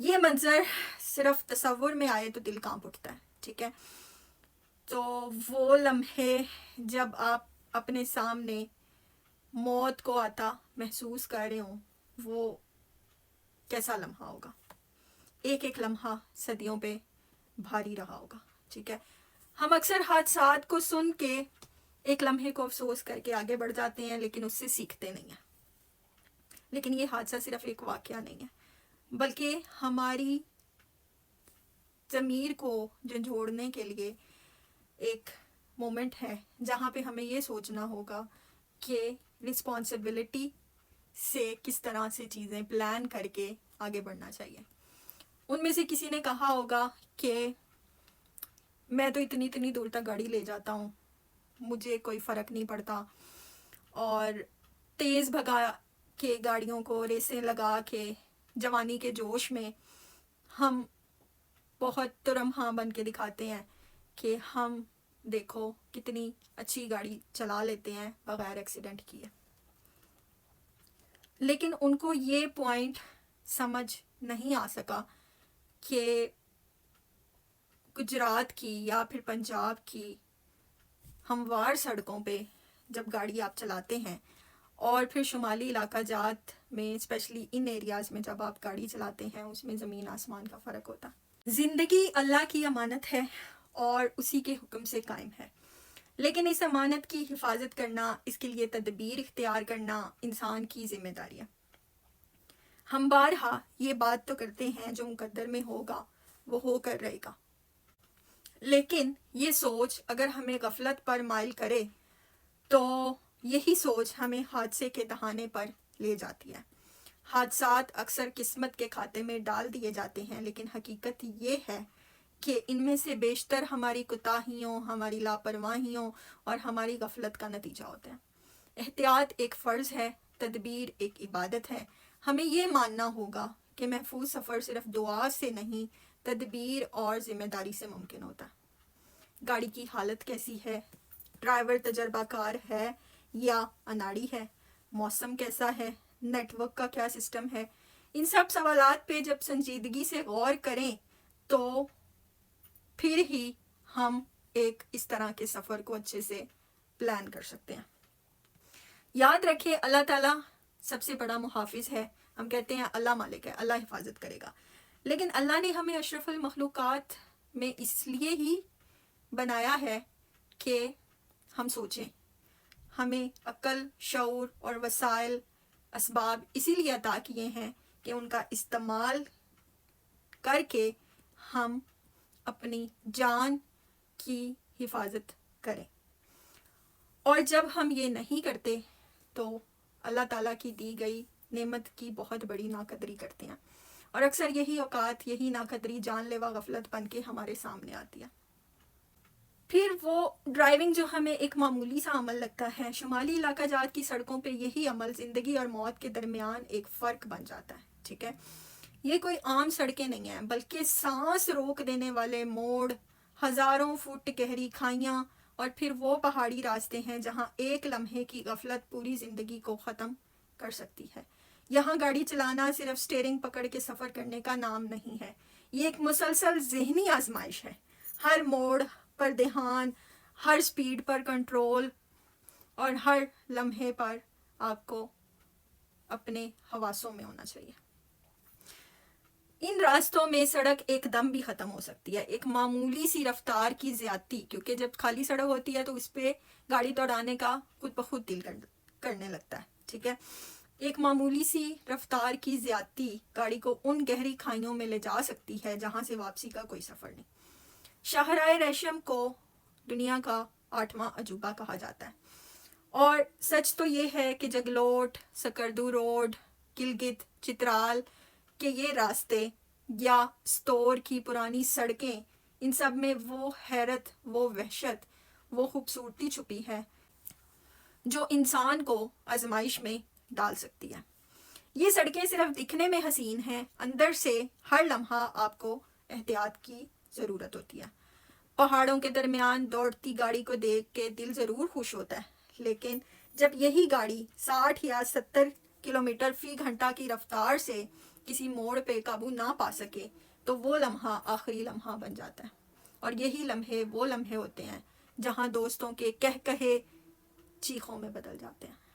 یہ منظر صرف تصور میں آئے تو دل کانپ اٹھتا ہے، ٹھیک ہے. تو وہ لمحے جب آپ اپنے سامنے موت کو آتا محسوس کر رہے ہوں، وہ کیسا لمحہ ہوگا. ایک ایک لمحہ صدیوں پہ بھاری رہا ہوگا، ٹھیک ہے. ہم اکثر حادثات کو سن کے ایک لمحے کو افسوس کر کے آگے بڑھ جاتے ہیں، لیکن اس سے سیکھتے نہیں ہیں. لیکن یہ حادثہ صرف ایک واقعہ نہیں ہے، بلکہ ہماری ضمیر کو جھنجھوڑنے کے لیے ایک مومنٹ ہے جہاں پہ ہمیں یہ سوچنا ہوگا کہ رسپانسبلٹی سے کس طرح سے چیزیں پلان کر کے آگے بڑھنا چاہیے. ان میں سے کسی نے کہا ہوگا کہ میں تو اتنی دور تک گاڑی لے جاتا ہوں، مجھے کوئی فرق نہیں پڑتا، اور تیز بھگا کے گاڑیوں کو ریسیں لگا کے جوانی کے جوش میں ہم بہت ترمہاں بن کے دکھاتے ہیں کہ ہم دیکھو کتنی اچھی گاڑی چلا لیتے ہیں بغیر ایکسیڈنٹ کیے. لیکن ان کو یہ پوائنٹ سمجھ نہیں آ سکا کہ گجرات کی یا پھر پنجاب کی ہموار سڑکوں پہ جب گاڑی آپ چلاتے ہیں، اور پھر شمالی علاقہ جات میں اسپیشلی ان ایریاز میں جب آپ گاڑی چلاتے ہیں، اس میں زمین آسمان کا فرق ہوتا. زندگی اللہ کی امانت ہے اور اسی کے حکم سے قائم ہے، لیکن اس امانت کی حفاظت کرنا، اس کے لیے تدبیر اختیار کرنا انسان کی ذمہ داری ہے. ہم بارہا یہ بات تو کرتے ہیں جو مقدر میں ہوگا وہ ہو کر رہے گا، لیکن یہ سوچ اگر ہمیں غفلت پر مائل کرے تو یہی سوچ ہمیں حادثے کے دہانے پر لے جاتی ہے. حادثات اکثر قسمت کے کھاتے میں ڈال دیے جاتے ہیں، لیکن حقیقت یہ ہے کہ ان میں سے بیشتر ہماری کوتاہیوں، ہماری لاپرواہیوں اور ہماری غفلت کا نتیجہ ہوتے ہیں. احتیاط ایک فرض ہے، تدبیر ایک عبادت ہے. ہمیں یہ ماننا ہوگا کہ محفوظ سفر صرف دعا سے نہیں، تدبیر اور ذمہ داری سے ممکن ہوتا ہے. گاڑی کی حالت کیسی ہے؟ ڈرائیور تجربہ کار ہے یا اناڑی ہے؟ موسم کیسا ہے؟ نیٹ ورک کا کیا سسٹم ہے؟ ان سب سوالات پہ جب سنجیدگی سے غور کریں تو پھر ہی ہم ایک اس طرح کے سفر کو اچھے سے پلان کر سکتے ہیں. یاد رکھیں اللہ تعالیٰ سب سے بڑا محافظ ہے. ہم کہتے ہیں اللہ مالک ہے، اللہ حفاظت کرے گا، لیکن اللہ نے ہمیں اشرف المخلوقات میں اس لیے ہی بنایا ہے کہ ہم سوچیں. ہمیں عقل، شعور اور وسائل، اسباب اسی لیے عطا کیے ہیں کہ ان کا استعمال کر کے ہم اپنی جان کی حفاظت کریں. اور جب ہم یہ نہیں کرتے تو اللہ تعالیٰ کی دی گئی نعمت کی بہت بڑی ناقدری کرتے ہیں، اور اکثر یہی اوقات، یہی ناقدری جان لیوا غفلت بن کے ہمارے سامنے آتی ہے. پھر وہ ڈرائیونگ جو ہمیں ایک معمولی سا عمل لگتا ہے، شمالی علاقہ جات کی سڑکوں پہ یہی عمل زندگی اور موت کے درمیان ایک فرق بن جاتا ہے، ٹھیک ہے. یہ کوئی عام سڑکیں نہیں ہیں، بلکہ سانس روک دینے والے موڑ، ہزاروں فٹ گہری کھائیاں، اور پھر وہ پہاڑی راستے ہیں جہاں ایک لمحے کی غفلت پوری زندگی کو ختم کر سکتی ہے. یہاں گاڑی چلانا صرف سٹیئرنگ پکڑ کے سفر کرنے کا نام نہیں ہے، یہ ایک مسلسل ذہنی آزمائش ہے. ہر موڑ پر دھیان، ہر سپیڈ پر کنٹرول، اور ہر لمحے پر آپ کو اپنے حواسوں میں ہونا چاہیے. ان راستوں میں سڑک ایک دم بھی ختم ہو سکتی ہے. ایک معمولی سی رفتار کی زیادتی، کیونکہ جب خالی سڑک ہوتی ہے تو اس پہ گاڑی دوڑانے کا خود بخود دل کرنے لگتا ہے، ٹھیک ہے. ایک معمولی سی رفتار کی زیادتی گاڑی کو ان گہری کھائیوں میں لے جا سکتی ہے جہاں سے واپسی کا کوئی سفر نہیں. شاہراہ ریشم کو دنیا کا 8واں عجوبہ کہا جاتا ہے، اور سچ تو یہ ہے کہ جگلوٹ، سکردو روڈ، گلگت، چترال کہ یہ راستے یا ستور کی پرانی سڑکیں، ان سب میں وہ حیرت، وہ وحشت، وہ خوبصورتی چھپی ہے جو انسان کو آزمائش میں ڈال سکتی ہے. یہ سڑکیں صرف دکھنے میں حسین ہیں، اندر سے ہر لمحہ آپ کو احتیاط کی ضرورت ہوتی ہے. پہاڑوں کے درمیان دوڑتی گاڑی کو دیکھ کے دل ضرور خوش ہوتا ہے، لیکن جب یہی گاڑی 60 یا 70 کلومیٹر فی گھنٹہ کی رفتار سے کسی موڑ پہ قابو نہ پا سکے تو وہ لمحہ آخری لمحہ بن جاتا ہے. اور یہی لمحے وہ لمحے ہوتے ہیں جہاں دوستوں کے کہے چیخوں میں بدل جاتے ہیں.